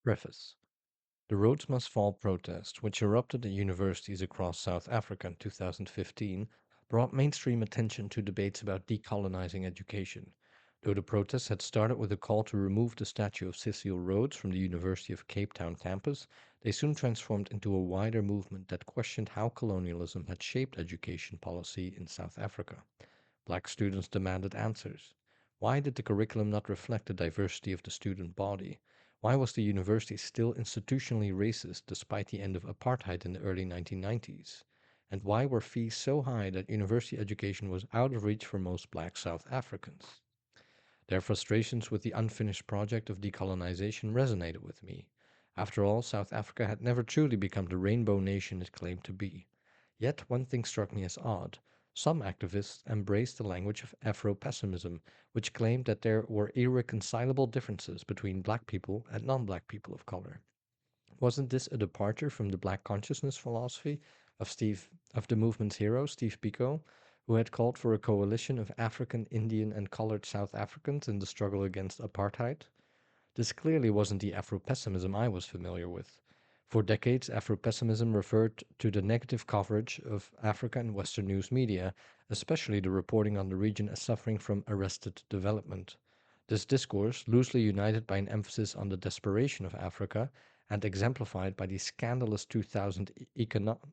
Preface. The Rhodes Must Fall protest, which erupted at universities across South Africa in 2015, brought mainstream attention to debates about decolonizing education. Though the protests had started with a call to remove the statue of Cecil Rhodes from the University of Cape Town campus, they soon transformed into a wider movement that questioned how colonialism had shaped education policy in South Africa. Black students demanded answers. Why did the curriculum not reflect the diversity of the student body? Why was the university still institutionally racist despite the end of apartheid in the early 1990s? And why were fees so high that university education was out of reach for most black South Africans? Their frustrations with the unfinished project of decolonization resonated with me. After all, South Africa had never truly become the rainbow nation it claimed to be. Yet one thing struck me as odd. Some activists embraced the language of Afro-pessimism, which claimed that there were irreconcilable differences between black people and non-black people of color. Wasn't this a departure from the black consciousness philosophy of the movement's hero, Steve Biko, who had called for a coalition of African, Indian, and colored South Africans in the struggle against apartheid? This clearly wasn't the Afro-pessimism I was familiar with. For decades, Afro-pessimism referred to the negative coverage of Africa in Western news media, especially the reporting on the region as suffering from arrested development. This discourse, loosely united by an emphasis on the desperation of Africa and exemplified by the scandalous 2000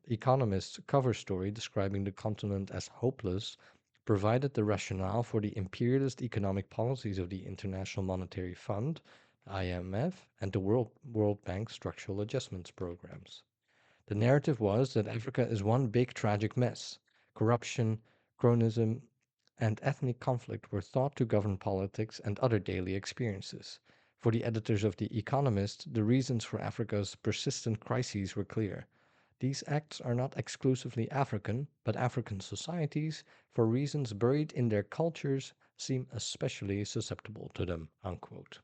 Economist cover story describing the continent as hopeless, provided the rationale for the imperialist economic policies of the International Monetary Fund, IMF, and the World Bank structural adjustments programs. The narrative was that Africa is one big tragic mess. Corruption, chronism, and ethnic conflict were thought to govern politics and other daily experiences. For the editors of The Economist, the reasons for Africa's persistent crises were clear. These acts are not exclusively African, but African societies, for reasons buried in their cultures, seem especially susceptible to them. Unquote.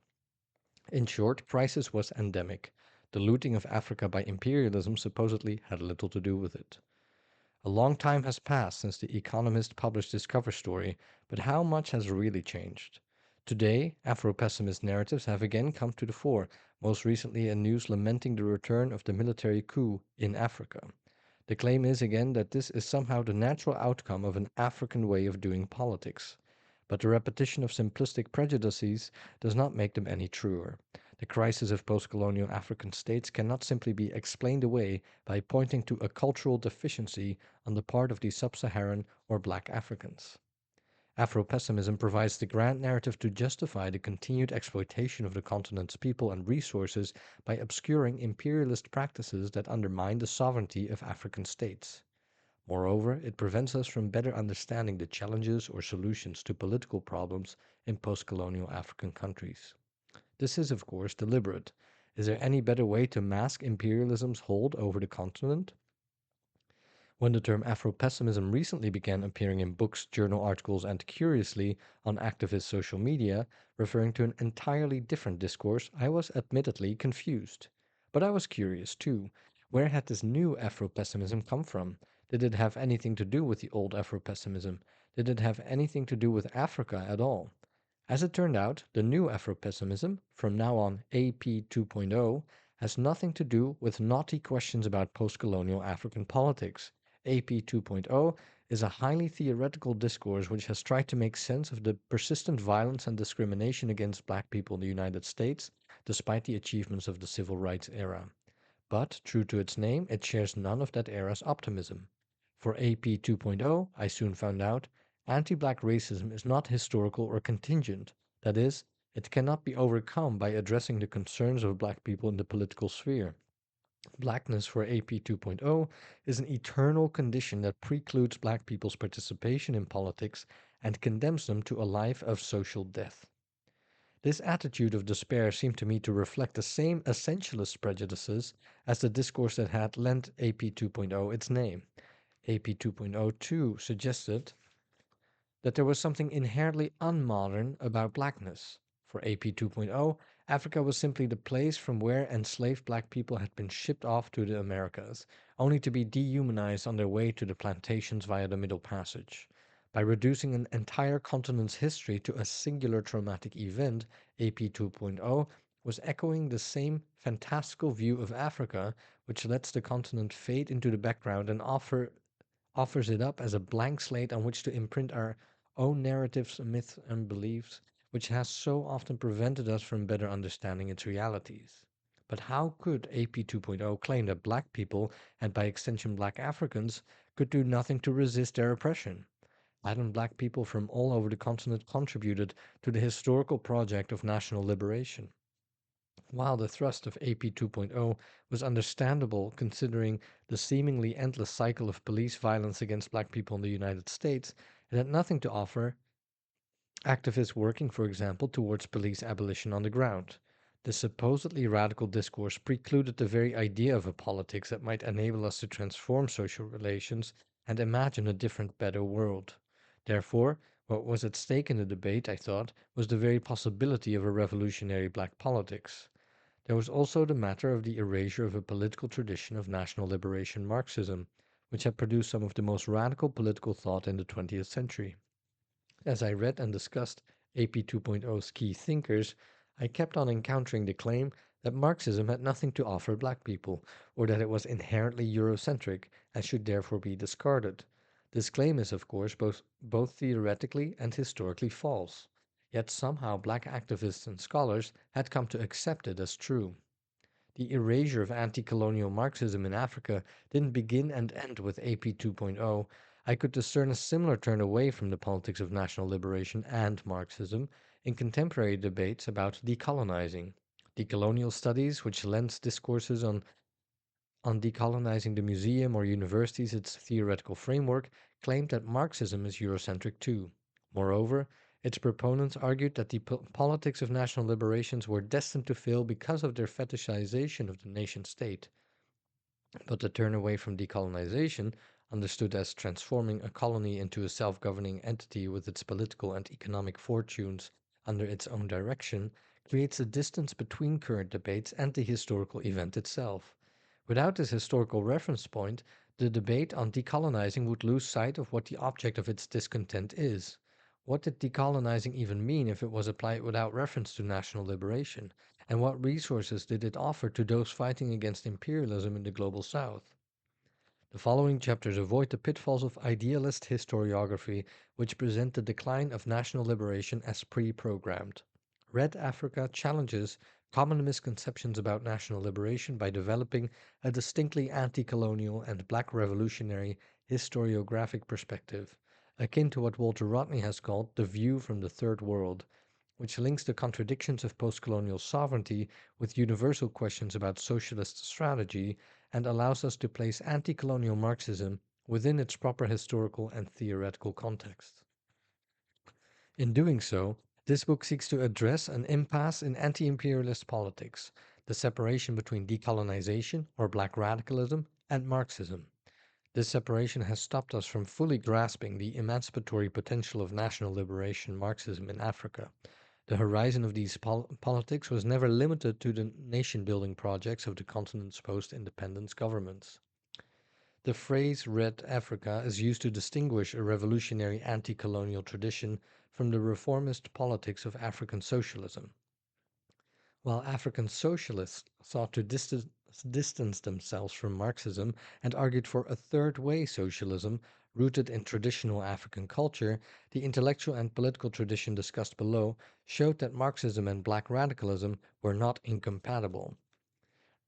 In short, crisis was endemic. The looting of Africa by imperialism supposedly had little to do with it. A long time has passed since The Economist published this cover story, but how much has really changed? Today, Afro-pessimist narratives have again come to the fore, most recently in news lamenting the return of the military coup in Africa. The claim is again that this is somehow the natural outcome of an African way of doing politics. But the repetition of simplistic prejudices does not make them any truer. The crisis of post-colonial African states cannot simply be explained away by pointing to a cultural deficiency on the part of the sub-Saharan or black Africans. Afro-pessimism provides the grand narrative to justify the continued exploitation of the continent's people and resources by obscuring imperialist practices that undermine the sovereignty of African states. Moreover, it prevents us from better understanding the challenges or solutions to political problems in post-colonial African countries. This is, of course, deliberate. Is there any better way to mask imperialism's hold over the continent? When the term Afro-pessimism recently began appearing in books, journal articles, and curiously on activist social media, referring to an entirely different discourse, I was admittedly confused. But I was curious too. Where had this new Afro-pessimism come from? Did it have anything to do with the old Afro-pessimism? Did it have anything to do with Africa at all? As it turned out, the new Afro-pessimism, from now on AP 2.0, has nothing to do with naughty questions about post-colonial African politics. AP 2.0 is a highly theoretical discourse which has tried to make sense of the persistent violence and discrimination against black people in the United States, despite the achievements of the civil rights era. But, true to its name, it shares none of that era's optimism. For AP 2.0, I soon found out, anti-black racism is not historical or contingent. That is, it cannot be overcome by addressing the concerns of black people in the political sphere. Blackness for AP 2.0 is an eternal condition that precludes black people's participation in politics and condemns them to a life of social death. This attitude of despair seemed to me to reflect the same essentialist prejudices as the discourse that had lent AP 2.0 its name. AP 2.0 too suggested that there was something inherently unmodern about blackness. For AP 2.0, Africa was simply the place from where enslaved black people had been shipped off to the Americas, only to be dehumanized on their way to the plantations via the Middle Passage. By reducing an entire continent's history to a singular traumatic event, AP 2.0 was echoing the same fantastical view of Africa, which lets the continent fade into the background and offers it up as a blank slate on which to imprint our own narratives, myths, and beliefs, which has so often prevented us from better understanding its realities. But how could AP 2.0 claim that black people, and by extension black Africans, could do nothing to resist their oppression? Hadn't black people from all over the continent contributed to the historical project of national liberation? While the thrust of AP 2.0 was understandable considering the seemingly endless cycle of police violence against black people in the United States, it had nothing to offer activists working, for example, towards police abolition on the ground. The supposedly radical discourse precluded the very idea of a politics that might enable us to transform social relations and imagine a different, better world. Therefore, what was at stake in the debate, I thought, was the very possibility of a revolutionary black politics. There was also the matter of the erasure of a political tradition of national liberation Marxism, which had produced some of the most radical political thought in the 20th century. As I read and discussed AP 2.0's key thinkers, I kept on encountering the claim that Marxism had nothing to offer black people, or that it was inherently Eurocentric and should therefore be discarded. This claim is, of course, both theoretically and historically false. Yet somehow black activists and scholars had come to accept it as true. The erasure of anti-colonial Marxism in Africa didn't begin and end with AP 2.0. I could discern a similar turn away from the politics of national liberation and Marxism in contemporary debates about decolonizing. Decolonial studies, which lends discourses on decolonizing the museum or universities its theoretical framework, claimed that Marxism is Eurocentric too. Moreover, its proponents argued that the politics of national liberations were destined to fail because of their fetishization of the nation state. But the turn away from decolonization, understood as transforming a colony into a self governing entity with its political and economic fortunes under its own direction, creates a distance between current debates and the historical event itself. Without this historical reference point, the debate on decolonizing would lose sight of what the object of its discontent is. What did decolonizing even mean if it was applied without reference to national liberation? And what resources did it offer to those fighting against imperialism in the global south? The following chapters avoid the pitfalls of idealist historiography, which present the decline of national liberation as pre-programmed. Red Africa challenges common misconceptions about national liberation by developing a distinctly anti-colonial and black revolutionary historiographic perspective, akin to what Walter Rodney has called the view from the third world, which links the contradictions of post-colonial sovereignty with universal questions about socialist strategy and allows us to place anti-colonial Marxism within its proper historical and theoretical context. In doing so, this book seeks to address an impasse in anti-imperialist politics, the separation between decolonization or black radicalism and Marxism. This separation has stopped us from fully grasping the emancipatory potential of national liberation Marxism in Africa. The horizon of these politics was never limited to the nation-building projects of the continent's post-independence governments. The phrase Red Africa is used to distinguish a revolutionary anti-colonial tradition from the reformist politics of African socialism. While African socialists sought to distance themselves from Marxism and argued for a third way socialism rooted in traditional African culture, the intellectual and political tradition discussed below showed that Marxism and black radicalism were not incompatible.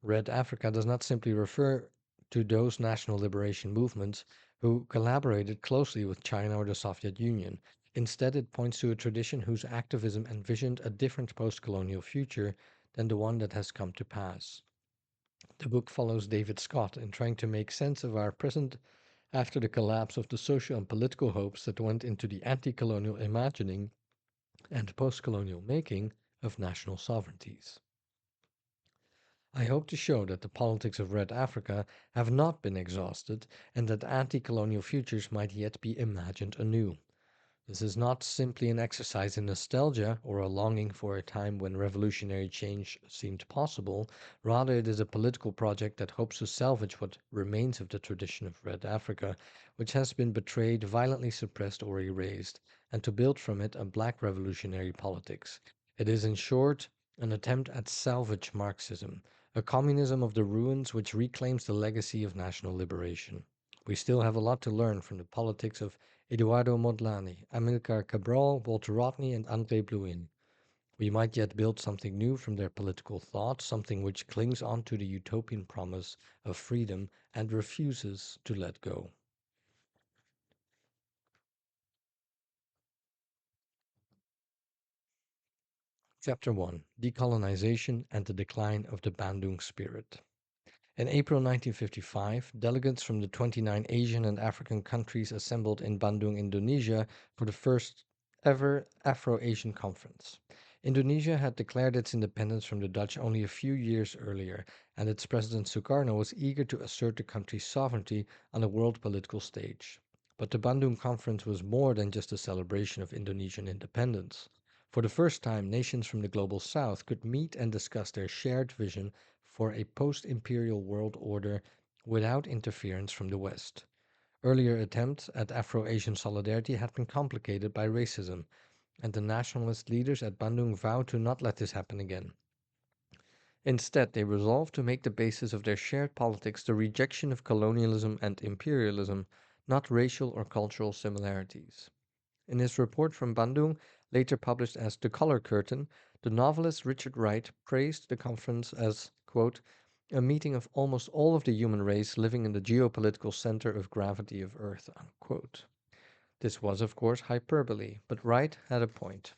Red Africa does not simply refer to those national liberation movements who collaborated closely with China or the Soviet Union. Instead, it points to a tradition whose activism envisioned a different post-colonial future than the one that has come to pass. The book follows David Scott in trying to make sense of our present after the collapse of the social and political hopes that went into the anti-colonial imagining and post-colonial making of national sovereignties. I hope to show that the politics of Red Africa have not been exhausted and that anti-colonial futures might yet be imagined anew. This is not simply an exercise in nostalgia or a longing for a time when revolutionary change seemed possible. Rather, it is a political project that hopes to salvage what remains of the tradition of Red Africa, which has been betrayed, violently suppressed, or erased, and to build from it a black revolutionary politics. It is, in short, an attempt at salvage Marxism, a communism of the ruins which reclaims the legacy of national liberation. We still have a lot to learn from the politics of Eduardo Mondlane, Amilcar Cabral, Walter Rodney, and André Blouin. We might yet build something new from their political thought, something which clings on to the utopian promise of freedom and refuses to let go. Chapter 1: Decolonization and the Decline of the Bandung Spirit. In April 1955, delegates from the 29 Asian and African countries assembled in Bandung, Indonesia for the first ever Afro-Asian Conference. Indonesia had declared its independence from the Dutch only a few years earlier, and its President Sukarno was eager to assert the country's sovereignty on the world political stage. But the Bandung Conference was more than just a celebration of Indonesian independence. For the first time, nations from the global south could meet and discuss their shared vision for a post imperial world order without interference from the West. Earlier attempts at Afro Asian solidarity had been complicated by racism, and the nationalist leaders at Bandung vowed to not let this happen again. Instead, they resolved to make the basis of their shared politics the rejection of colonialism and imperialism, not racial or cultural similarities. In his report from Bandung, later published as The Color Curtain, the novelist Richard Wright praised the conference as, quote, a meeting of almost all of the human race living in the geopolitical center of gravity of Earth, unquote. This was, of course, hyperbole, but Wright had a point.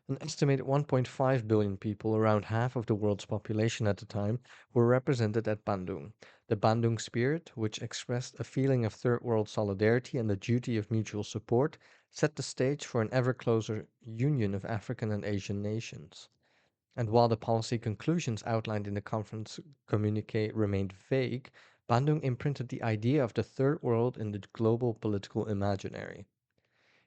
An estimated 1.5 billion people, around half of the world's population at the time, were represented at Bandung. The Bandung spirit, which expressed a feeling of third world solidarity and the duty of mutual support, set the stage for an ever closer union of African and Asian nations. And while the policy conclusions outlined in the conference communique remained vague, Bandung imprinted the idea of the third world in the global political imaginary.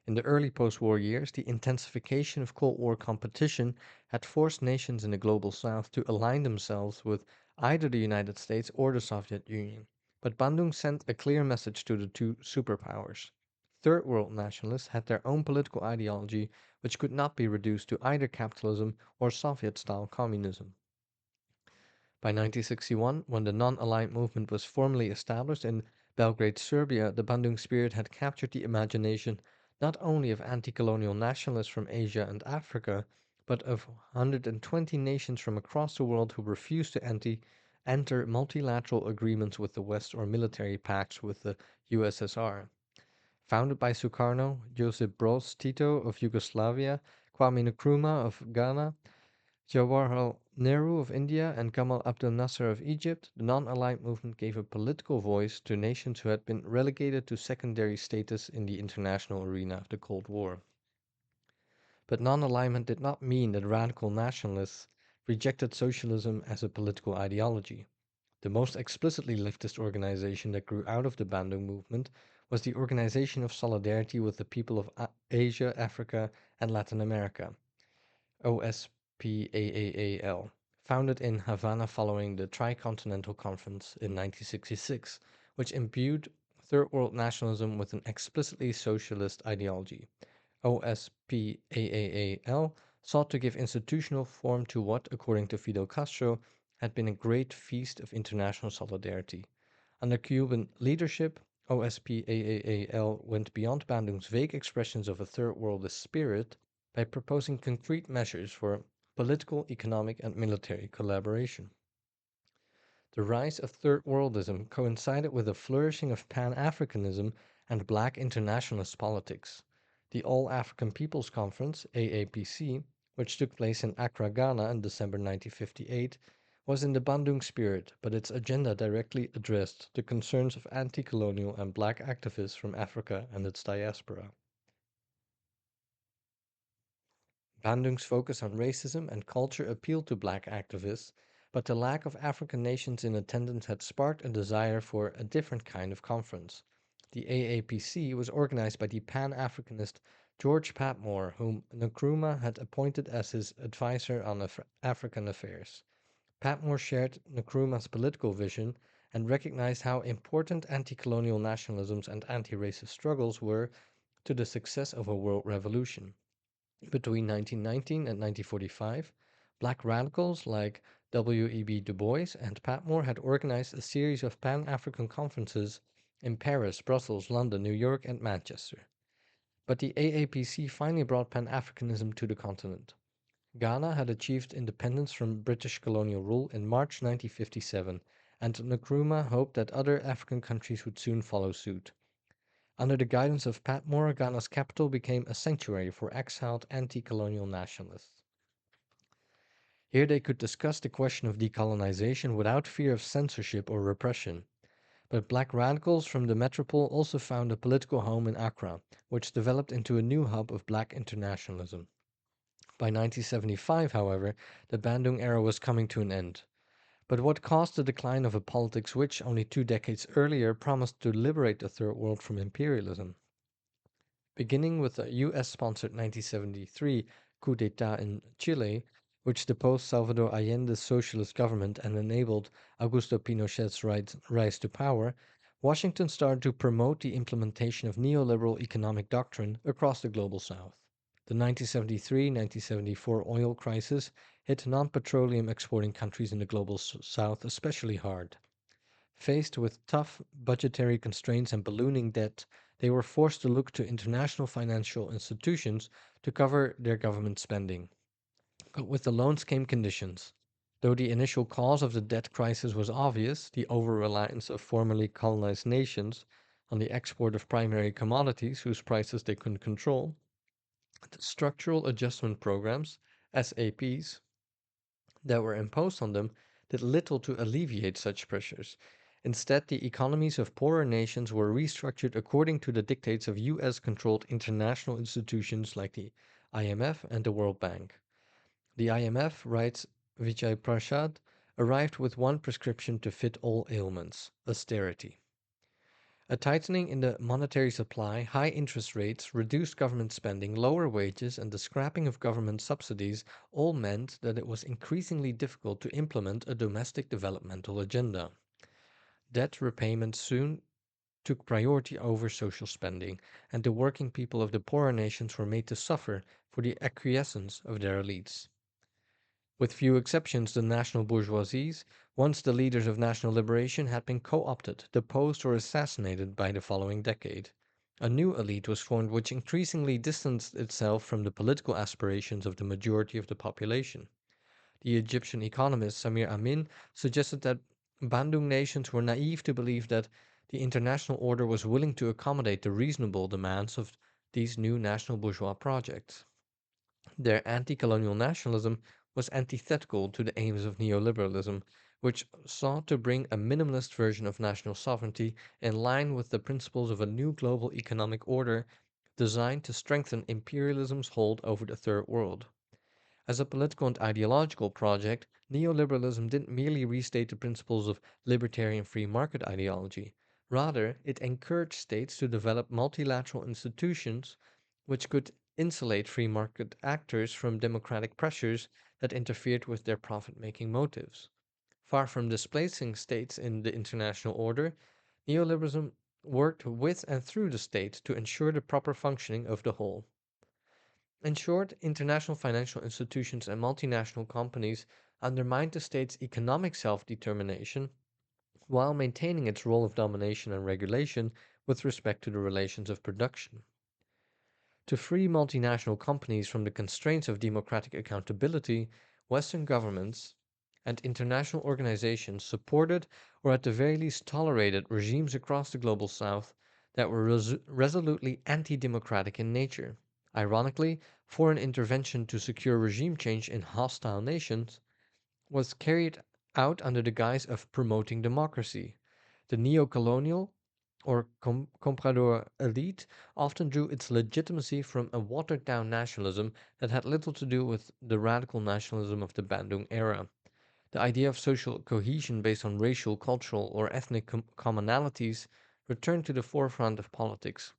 In the early post-war years, the intensification of Cold War competition had forced nations in the global south to align themselves with either the United States or the Soviet Union. But Bandung sent a clear message to the two superpowers. Third world nationalists had their own political ideology, which could not be reduced to either capitalism or Soviet-style communism. By 1961, when the non-aligned movement was formally established in Belgrade, Serbia, the Bandung spirit had captured the imagination not only of anti-colonial nationalists from Asia and Africa, but of 120 nations from across the world who refused to enter multilateral agreements with the West or military pacts with the USSR. Founded by Sukarno, Josip Broz Tito of Yugoslavia, Kwame Nkrumah of Ghana, Jawaharlal Nehru of India, and Gamal Abdel Nasser of Egypt, the non-aligned movement gave a political voice to nations who had been relegated to secondary status in the international arena of the Cold War. But non-alignment did not mean that radical nationalists rejected socialism as a political ideology. The most explicitly leftist organization that grew out of the Bandung movement was the Organization of Solidarity with the People of Asia, Africa, and Latin America, OSPAAAL, founded in Havana following the Tricontinental Conference in 1966, which imbued Third World nationalism with an explicitly socialist ideology. OSPAAL sought to give institutional form to what, according to Fidel Castro, had been a great feast of international solidarity. Under Cuban leadership, OSPAAL went beyond Bandung's vague expressions of a third worldist spirit by proposing concrete measures for political, economic, and military collaboration. The rise of third worldism coincided with the flourishing of Pan-Africanism and black internationalist politics. The All African Peoples Conference, AAPC, which took place in Accra, Ghana in December 1958, was in the Bandung spirit, but its agenda directly addressed the concerns of anti-colonial and black activists from Africa and its diaspora. Bandung's focus on racism and culture appealed to black activists, but the lack of African nations in attendance had sparked a desire for a different kind of conference. The AAPC was organized by the Pan-Africanist George Patmore, whom Nkrumah had appointed as his advisor on African affairs. Patmore shared Nkrumah's political vision and recognized how important anti-colonial nationalisms and anti-racist struggles were to the success of a world revolution. Between 1919 and 1945, black radicals like W.E.B. Du Bois and Patmore had organized a series of Pan African conferences in Paris, Brussels, London, New York, and Manchester. But the AAPC finally brought Pan Africanism to the continent. Ghana had achieved independence from British colonial rule in March 1957, and Nkrumah hoped that other African countries would soon follow suit. Under the guidance of Patmore, Ghana's capital became a sanctuary for exiled anti-colonial nationalists. Here they could discuss the question of decolonization without fear of censorship or repression. But black radicals from the metropole also found a political home in Accra, which developed into a new hub of black internationalism. By 1975, however, the Bandung era was coming to an end. But what caused the decline of a politics which, only 2 decades earlier, promised to liberate the Third World from imperialism? Beginning with the US-sponsored 1973 coup d'etat in Chile, which deposed Salvador Allende's socialist government and enabled Augusto Pinochet's rise to power, Washington started to promote the implementation of neoliberal economic doctrine across the global south. The 1973-1974 oil crisis hit non-petroleum exporting countries in the global south especially hard. Faced with tough budgetary constraints and ballooning debt, they were forced to look to international financial institutions to cover their government spending. But with the loans came conditions. Though the initial cause of the debt crisis was obvious, the over reliance of formerly colonized nations on the export of primary commodities whose prices they couldn't control, the structural adjustment programs, SAPs, that were imposed on them did little to alleviate such pressures. Instead, the economies of poorer nations were restructured according to the dictates of US controlled international institutions like the IMF and the World Bank. The IMF, writes Vijay Prashad, arrived with one prescription to fit all ailments: austerity. A tightening in the monetary supply, high interest rates, reduced government spending, lower wages, and the scrapping of government subsidies all meant that it was increasingly difficult to implement a domestic developmental agenda. Debt repayment soon took priority over social spending, and the working people of the poorer nations were made to suffer for the acquiescence of their elites. With few exceptions, the national bourgeoisies, once the leaders of national liberation, had been co-opted, deposed, or assassinated by the following decade. A new elite was formed which increasingly distanced itself from the political aspirations of the majority of the population. The Egyptian economist Samir Amin suggested that Bandung nations were naive to believe that the international order was willing to accommodate the reasonable demands of these new national bourgeois projects. Their anti-colonial nationalism was antithetical to the aims of neoliberalism, which sought to bring a minimalist version of national sovereignty in line with the principles of a new global economic order designed to strengthen imperialism's hold over the Third World. As a political and ideological project, neoliberalism didn't merely restate the principles of libertarian free market ideology. Rather, it encouraged states to develop multilateral institutions which could insulate free market actors from democratic pressures that interfered with their profit making motives. Far from displacing states in the international order, neoliberalism worked with and through the state to ensure the proper functioning of the whole. In short, international financial institutions and multinational companies undermined the state's economic self determination while maintaining its role of domination and regulation with respect to the relations of production. To free multinational companies from the constraints of democratic accountability, Western governments and international organizations supported or at the very least tolerated regimes across the global south that were resolutely anti democratic in nature. Ironically, foreign intervention to secure regime change in hostile nations was carried out under the guise of promoting democracy. The neo-colonial or comprador elite often drew its legitimacy from a watered-down nationalism that had little to do with the radical nationalism of the Bandung era. The idea of social cohesion based on racial, cultural, or ethnic commonalities returned to the forefront of politics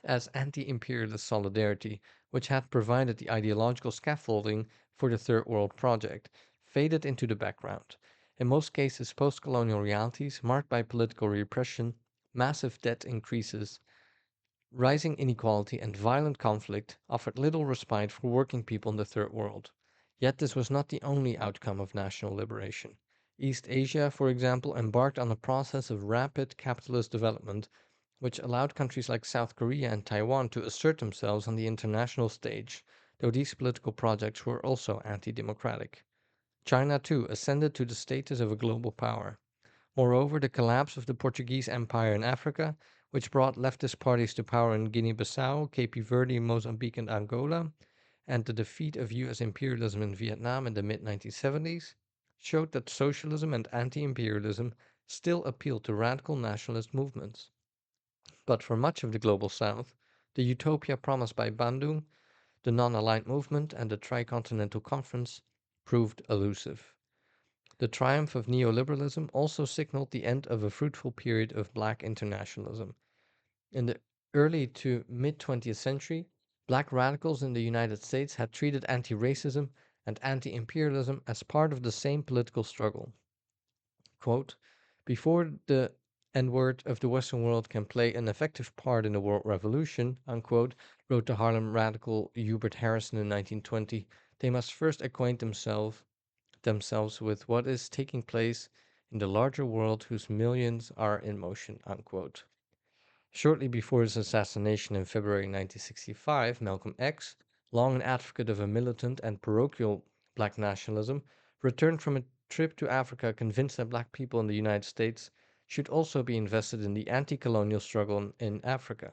as anti-imperialist solidarity, which had provided the ideological scaffolding for the Third World Project, faded into the background. In most cases, post-colonial realities, marked by political repression, massive debt increases, Rising inequality and violent conflict offered little respite for working people in the Third World. Yet this was not the only outcome of national liberation. East Asia, for example, embarked on a process of rapid capitalist development, which allowed countries like South Korea and Taiwan to assert themselves on the international stage, though these political projects were also anti democratic. China, too, ascended to the status of a global power. Moreover, the collapse of the Portuguese Empire in Africa, which brought leftist parties to power in Guinea Bissau, Cape Verde, Mozambique, and Angola, and the defeat of US imperialism in Vietnam in the mid 1970s, showed that socialism and anti imperialism still appealed to radical nationalist movements. But for much of the global south, the utopia promised by Bandung, the non aligned movement, and the Tricontinental Conference proved elusive. The triumph of neoliberalism also signaled the end of a fruitful period of black internationalism. In the early to mid 20th century, black radicals in the United States had treated anti racism and anti imperialism as part of the same political struggle. Quote, before the N word of the Western world can play an effective part in the world revolution, unquote, wrote the Harlem radical Hubert Harrison in 1920, they must first acquaint themselves with what is taking place in the larger world whose millions are in motion, unquote. Shortly before his assassination in February 1965, Malcolm X, long an advocate of a militant and parochial black nationalism, returned from a trip to Africa convinced that black people in the United States should also be invested in the anti colonial struggle in Africa.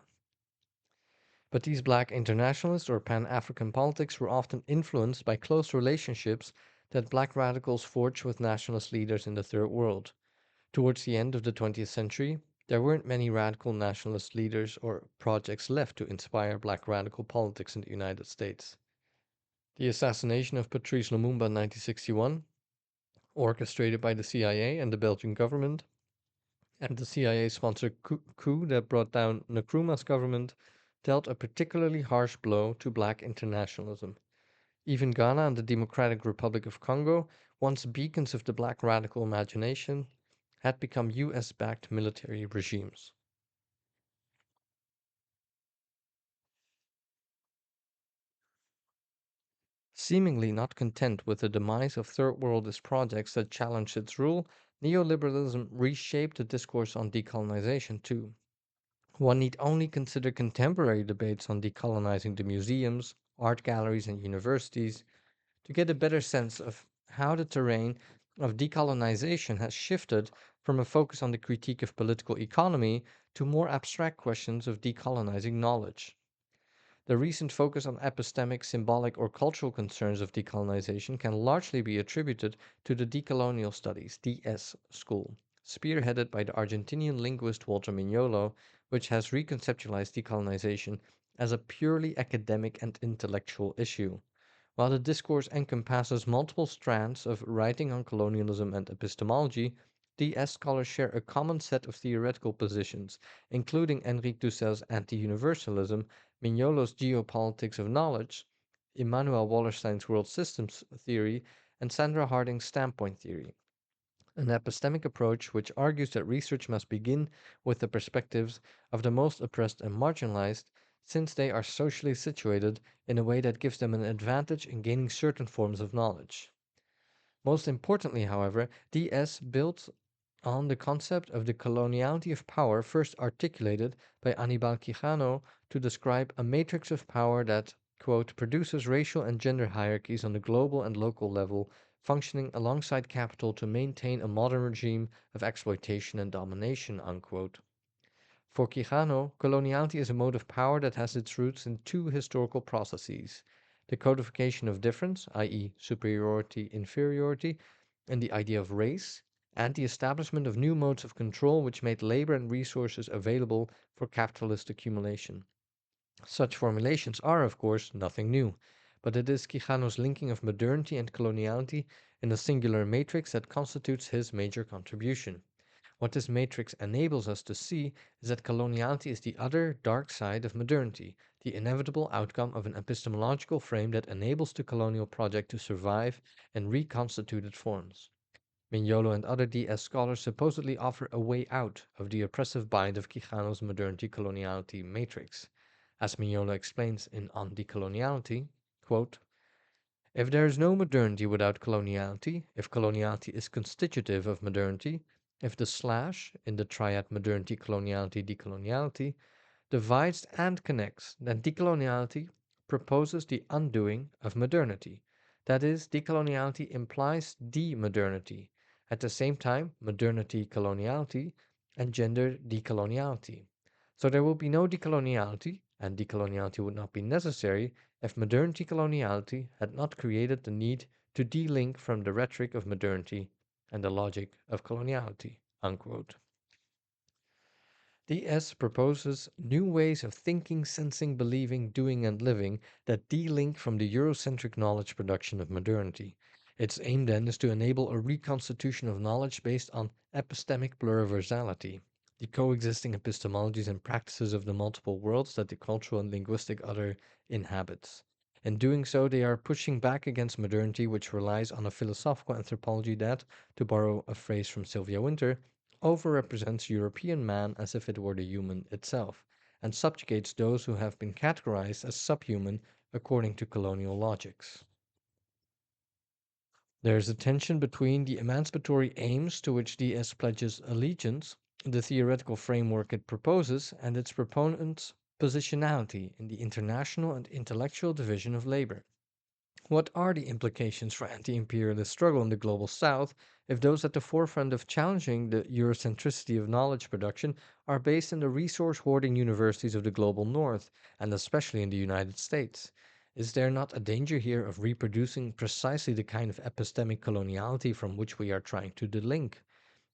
But these black internationalists or pan African politics were often influenced by close relationships that black radicals forged with nationalist leaders in the Third World. Towards the end of the 20th century, there weren't many radical nationalist leaders or projects left to inspire black radical politics in the United States. The assassination of Patrice Lumumba in 1961, orchestrated by the CIA and the Belgian government, and the CIA sponsored coup that brought down Nkrumah's government, dealt a particularly harsh blow to black internationalism. Even Ghana and the Democratic Republic of Congo, once beacons of the black radical imagination, had become US backed military regimes. Seemingly not content with the demise of third worldist projects that challenged its rule, neoliberalism reshaped the discourse on decolonization too. One need only consider contemporary debates on decolonizing the museums, art galleries, and universities to get a better sense of how the terrain of decolonization has shifted from a focus on the critique of political economy to more abstract questions of decolonizing knowledge. The recent focus on epistemic, symbolic, or cultural concerns of decolonization can largely be attributed to the Decolonial Studies (DS) school, spearheaded by the Argentinian linguist Walter Mignolo, which has reconceptualized decolonization as a purely academic and intellectual issue. While the discourse encompasses multiple strands of writing on colonialism and epistemology, DS scholars share a common set of theoretical positions, including Enrique Dussels' anti-universalism, Mignolo's geopolitics of knowledge, Immanuel Wallerstein's world systems theory, and Sandra Harding's standpoint theory. An epistemic approach which argues that research must begin with the perspectives of the most oppressed and marginalized, since they are socially situated in a way that gives them an advantage in gaining certain forms of knowledge. Most importantly, however, DS builds on the concept of the coloniality of power first articulated by Anibal Quijano to describe a matrix of power that, quote, produces racial and gender hierarchies on the global and local level, functioning alongside capital to maintain a modern regime of exploitation and domination, unquote. For Quijano, coloniality is a mode of power that has its roots in two historical processes: the codification of difference, i.e., superiority, inferiority, and the idea of race, and the establishment of new modes of control which made labor and resources available for capitalist accumulation. Such formulations are, of course, nothing new, but it is Quijano's linking of modernity and coloniality in a singular matrix that constitutes his major contribution. What this matrix enables us to see is that coloniality is the other dark side of modernity, the inevitable outcome of an epistemological frame that enables the colonial project to survive in reconstituted forms. Mignolo and other DS scholars supposedly offer a way out of the oppressive bind of Quijano's modernity coloniality matrix. As Mignolo explains in On Decoloniality, quote, if there is no modernity without coloniality, if coloniality is constitutive of modernity, if the slash in the triad modernity, coloniality, decoloniality divides and connects, then decoloniality proposes the undoing of modernity. That is, decoloniality implies demodernity. At the same time, modernity coloniality engender decoloniality. So there will be no decoloniality, and decoloniality would not be necessary if modernity coloniality had not created the need to delink from the rhetoric of modernity and the logic of coloniality. Unquote. DS proposes new ways of thinking, sensing, believing, doing, and living that delink from the Eurocentric knowledge production of modernity. Its aim then is to enable a reconstitution of knowledge based on epistemic pluriversality, the coexisting epistemologies and practices of the multiple worlds that the cultural and linguistic other inhabits. In doing so, they are pushing back against modernity, which relies on a philosophical anthropology that, to borrow a phrase from Sylvia Wynter, overrepresents European man as if it were the human itself, and subjugates those who have been categorized as subhuman according to colonial logics. There is a tension between the emancipatory aims to which DS pledges allegiance, the theoretical framework it proposes, and its proponents' positionality in the international and intellectual division of labor. What are the implications for anti imperialist struggle in the global south if those at the forefront of challenging the Eurocentricity of knowledge production are based in the resource hoarding universities of the global north, and especially in the United States? Is there not a danger here of reproducing precisely the kind of epistemic coloniality from which we are trying to delink?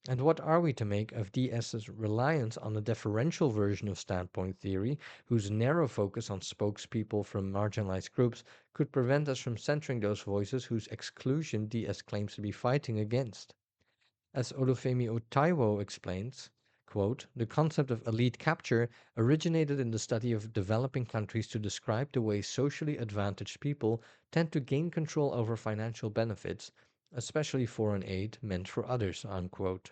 And what are we to make of DS's reliance on a deferential version of standpoint theory, whose narrow focus on spokespeople from marginalized groups could prevent us from centering those voices whose exclusion DS claims to be fighting against? As Olufemi Otaiwo explains, quote, the concept of elite capture originated in the study of developing countries to describe the way socially advantaged people tend to gain control over financial benefits, especially foreign aid meant for others, unquote.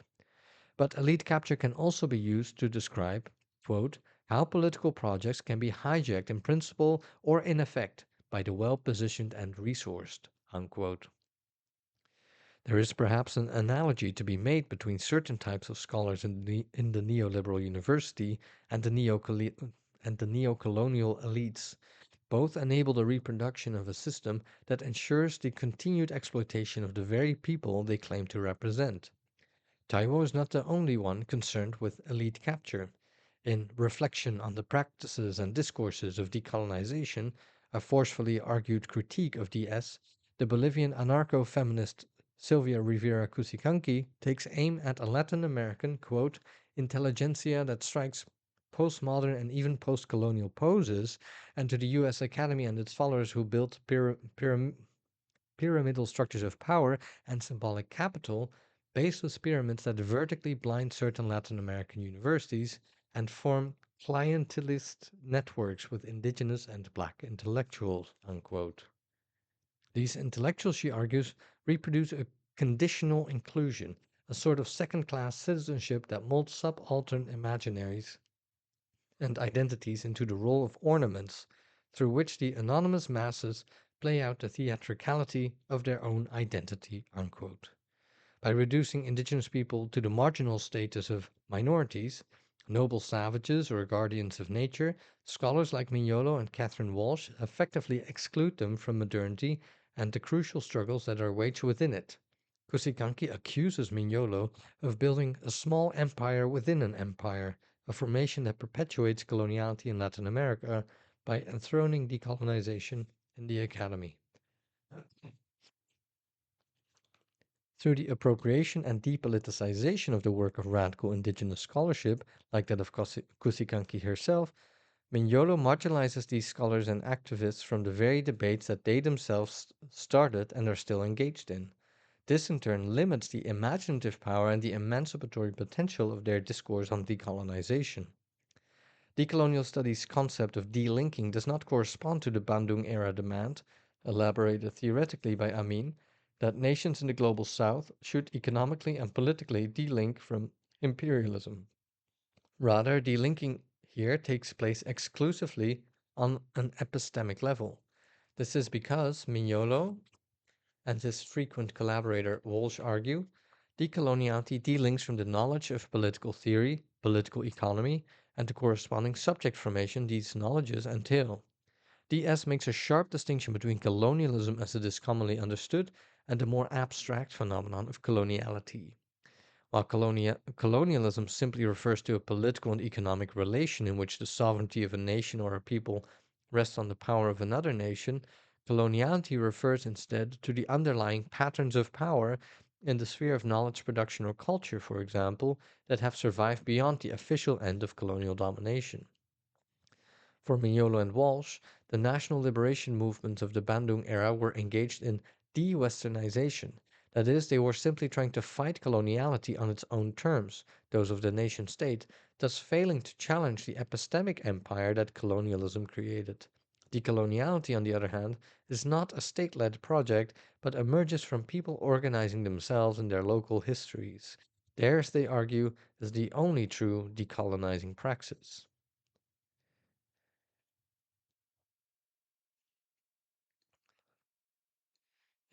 But elite capture can also be used to describe, quote, how political projects can be hijacked in principle or in effect by the well-positioned and resourced, unquote. There is perhaps an analogy to be made between certain types of scholars in the neoliberal university and the neocolonial elites. Both enable the reproduction of a system that ensures the continued exploitation of the very people they claim to represent. Taiwo is not the only one concerned with elite capture. In Reflection on the Practices and Discourses of Decolonization, a forcefully argued critique of DS, the Bolivian anarcho-feminist Sylvia Rivera Cusicanqui takes aim at a Latin American, quote, intelligentsia that strikes postmodern and even post-colonial poses, and to the U.S. Academy and its followers who built pyramidal structures of power and symbolic capital, baseless pyramids that vertically blind certain Latin American universities and form clientelist networks with indigenous and black intellectuals. Unquote. These intellectuals, she argues, reproduce a conditional inclusion, a sort of second class citizenship that molds subaltern imaginaries and identities into the role of ornaments through which the anonymous masses play out the theatricality of their own identity. Unquote. By reducing indigenous people to the marginal status of minorities, noble savages or guardians of nature, scholars like Mignolo and Catherine Walsh effectively exclude them from modernity and the crucial struggles that are waged within it. Kusikanki accuses Mignolo of building a small empire within an empire, a formation that perpetuates coloniality in Latin America by enthroning decolonization in the academy. Through the appropriation and depoliticization of the work of radical indigenous scholarship, like that of Kusikanki herself, Mignolo marginalizes these scholars and activists from the very debates that they themselves started and are still engaged in. This in turn limits the imaginative power and the emancipatory potential of their discourse on decolonization. Decolonial studies' concept of delinking does not correspond to the Bandung era demand, elaborated theoretically by Amin, that nations in the global south should economically and politically delink from imperialism. Rather, delinking here takes place exclusively on an epistemic level. This is because Mignolo and his frequent collaborator Walsh argue decoloniality delinks from the knowledge of political theory, political economy, and the corresponding subject formation these knowledges entail. DS makes a sharp distinction between colonialism as it is commonly understood and the more abstract phenomenon of coloniality. While colonialism simply refers to a political and economic relation in which the sovereignty of a nation or a people rests on the power of another nation, coloniality refers instead to the underlying patterns of power in the sphere of knowledge production or culture, for example, that have survived beyond the official end of colonial domination. For Mignolo and Walsh, the national liberation movements of the Bandung era were engaged in de-Westernization. That is, they were simply trying to fight coloniality on its own terms, those of the nation state, thus failing to challenge the epistemic empire that colonialism created. Decoloniality, on the other hand, is not a state led project, but emerges from people organizing themselves in their local histories. Theirs, they argue, is the only true decolonizing praxis.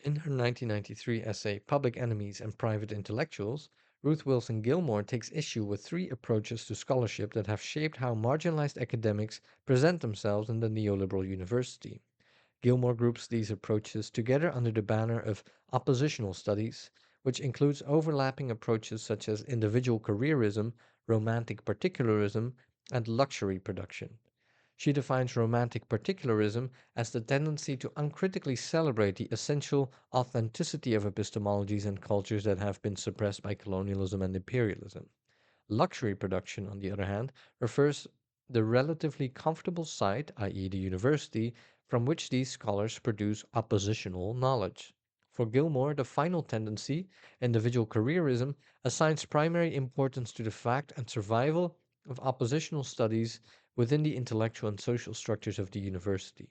In her 1993 essay Public Enemies and Private Intellectuals, Ruth Wilson Gilmore takes issue with three approaches to scholarship that have shaped how marginalized academics present themselves in the neoliberal university. Gilmore groups these approaches together under the banner of oppositional studies, which includes overlapping approaches such as individual careerism, romantic particularism, and luxury production. She defines romantic particularism as the tendency to uncritically celebrate the essential authenticity of epistemologies and cultures that have been suppressed by colonialism and imperialism. Luxury production, on the other hand, refers the relatively comfortable site, i.e., the university, from which these scholars produce oppositional knowledge. For Gilmore, the final tendency, individual careerism, assigns primary importance to the fact and survival of oppositional studies within the intellectual and social structures of the university.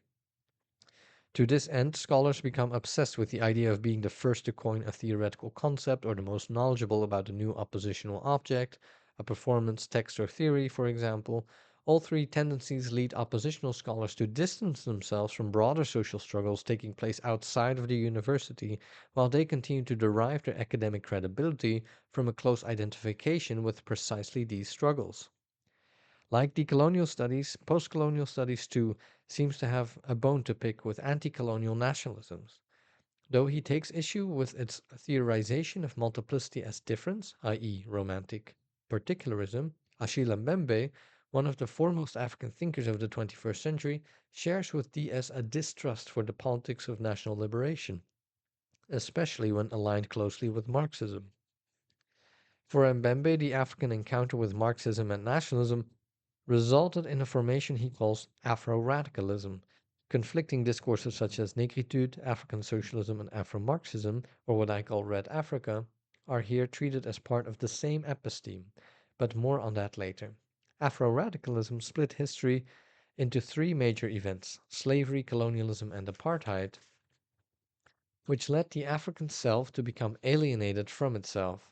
To this end, scholars become obsessed with the idea of being the first to coin a theoretical concept or the most knowledgeable about a new oppositional object, a performance, text, or theory, for example. All three tendencies lead oppositional scholars to distance themselves from broader social struggles taking place outside of the university, while they continue to derive their academic credibility from a close identification with precisely these struggles. Like decolonial studies, postcolonial studies too seems to have a bone to pick with anti-colonial nationalisms. Though he takes issue with its theorization of multiplicity as difference, i.e., romantic particularism, Achille Mbembe, one of the foremost African thinkers of the 21st century, shares with DS a distrust for the politics of national liberation, especially when aligned closely with Marxism. For Mbembe, the African encounter with Marxism and nationalism resulted in a formation he calls Afro-radicalism. Conflicting discourses such as negritude, African socialism, and Afro-Marxism, or what I call Red Africa, are here treated as part of the same episteme, but more on that later. Afro-radicalism split history into three major events: slavery, colonialism, and apartheid, which led the African self to become alienated from itself.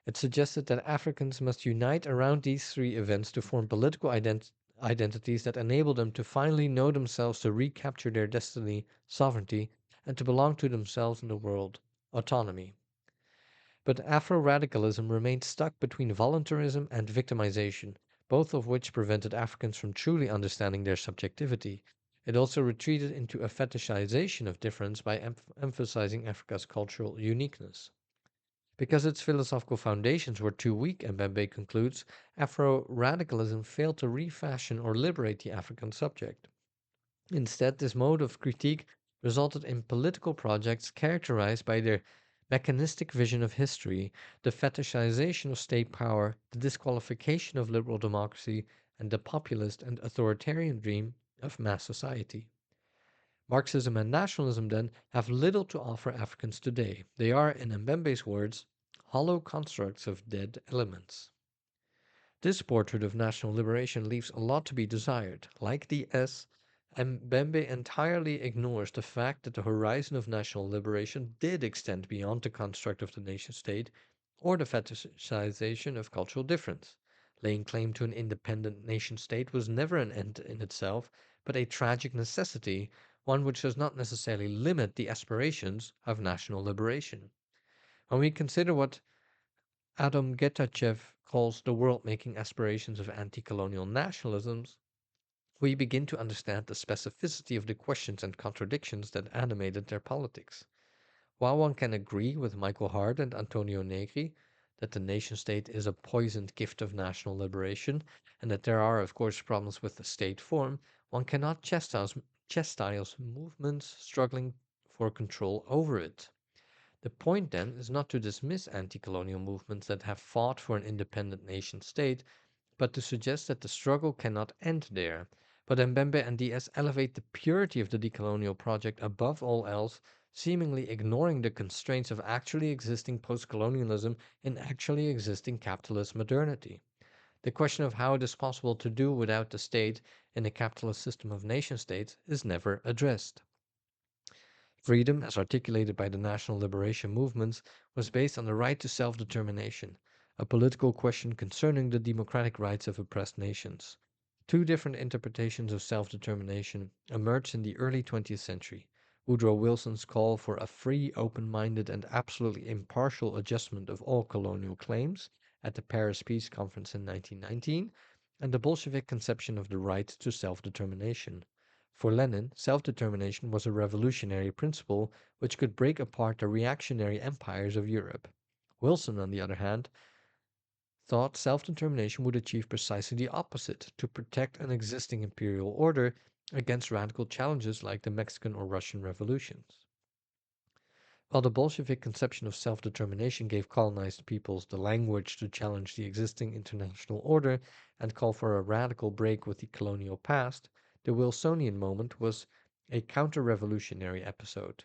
It suggested that Africans must unite around these three events to form political identities that enable them to finally know themselves, to recapture their destiny, sovereignty, and to belong to themselves in the world, autonomy. But Afro radicalism remained stuck between voluntarism and victimization, both of which prevented Africans from truly understanding their subjectivity. It also retreated into a fetishization of difference by emphasizing Africa's cultural uniqueness. Because its philosophical foundations were too weak, Mbembe concludes, Afro radicalism failed to refashion or liberate the African subject. Instead, this mode of critique resulted in political projects characterized by their mechanistic vision of history, the fetishization of state power, the disqualification of liberal democracy, and the populist and authoritarian dream of mass society. Marxism and nationalism, then, have little to offer Africans today. They are, in Mbembe's words, hollow constructs of dead elements. This portrait of national liberation leaves a lot to be desired. Like the S, And Mbembe entirely ignores the fact that the horizon of national liberation did extend beyond the construct of the nation state or the fetishization of cultural difference. Laying claim to an independent nation state was never an end in itself, but a tragic necessity, one which does not necessarily limit the aspirations of national liberation. When we consider what Adam Getachew calls the world-making aspirations of anti-colonial nationalisms, we begin to understand the specificity of the questions and contradictions that animated their politics. While one can agree with Michael Hart and Antonio Negri that the nation state is a poisoned gift of national liberation, and that there are, of course, problems with the state form, one cannot chastise movements struggling for control over it. The point, then, is not to dismiss anti colonial movements that have fought for an independent nation state, but to suggest that the struggle cannot end there. But Mbembe and Diaz elevate the purity of the decolonial project above all else, seemingly ignoring the constraints of actually existing post-colonialism in actually existing capitalist modernity. The question of how it is possible to do without the state in a capitalist system of nation states is never addressed. Freedom, as articulated by the national liberation movements, was based on the right to self-determination, a political question concerning the democratic rights of oppressed nations. Two different interpretations of self-determination emerged in the early 20th century. Woodrow Wilson's call for a free, open-minded, and absolutely impartial adjustment of all colonial claims at the Paris Peace Conference in 1919, and the Bolshevik conception of the right to self-determination. For Lenin, self-determination was a revolutionary principle which could break apart the reactionary empires of Europe. Wilson, on the other hand, thought self-determination would achieve precisely the opposite, to protect an existing imperial order against radical challenges like the Mexican or Russian revolutions. While the Bolshevik conception of self-determination gave colonized peoples the language to challenge the existing international order and call for a radical break with the colonial past, the Wilsonian moment was a counter-revolutionary episode.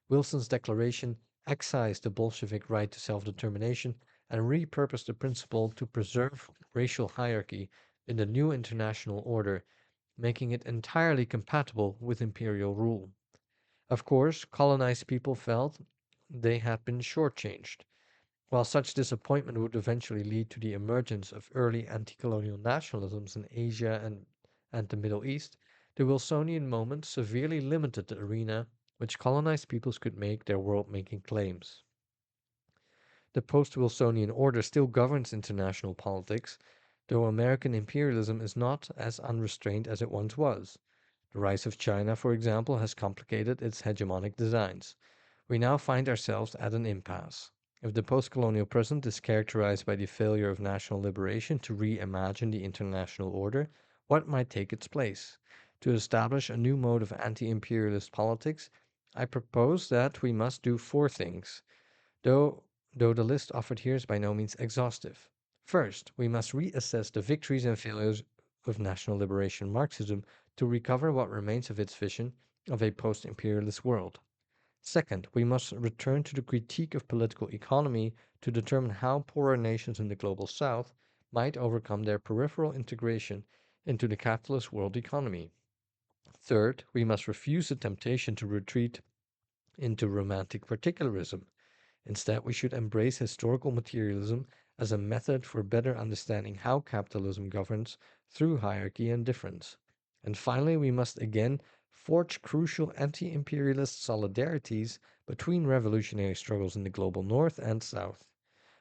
Wilson's declaration excised the Bolshevik right to self-determination and repurposed the principle to preserve racial hierarchy in the new international order, making it entirely compatible with imperial rule. Of course, colonized people felt they had been shortchanged. While such disappointment would eventually lead to the emergence of early anti-colonial nationalisms in Asia and the Middle East, the Wilsonian moment severely limited the arena which colonized peoples could make their world-making claims. The post-Wilsonian order still governs international politics, though American imperialism is not as unrestrained as it once was. The rise of China, for example, has complicated its hegemonic designs. We now find ourselves at an impasse. If the post-colonial present is characterized by the failure of national liberation to reimagine the international order, what might take its place? To establish a new mode of anti-imperialist politics, I propose that we must do four things, though, though the list offered here is by no means exhaustive. First, we must reassess the victories and failures of national liberation Marxism to recover what remains of its vision of a post-imperialist world. Second, we must return to the critique of political economy to determine how poorer nations in the global south might overcome their peripheral integration into the capitalist world economy. Third, we must refuse the temptation to retreat into romantic particularism. Instead, we should embrace historical materialism as a method for better understanding how capitalism governs through hierarchy and difference. And finally, we must again forge crucial anti-imperialist solidarities between revolutionary struggles in the global north and south.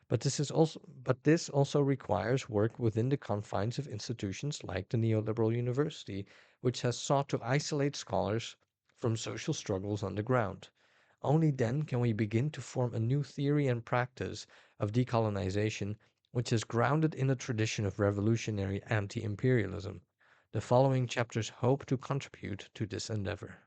But this also requires work within the confines of institutions like the neoliberal university, which has sought to isolate scholars from social struggles on the ground. Only then can we begin to form a new theory and practice of decolonization which is grounded in a tradition of revolutionary anti-imperialism. The following chapters hope to contribute to this endeavor.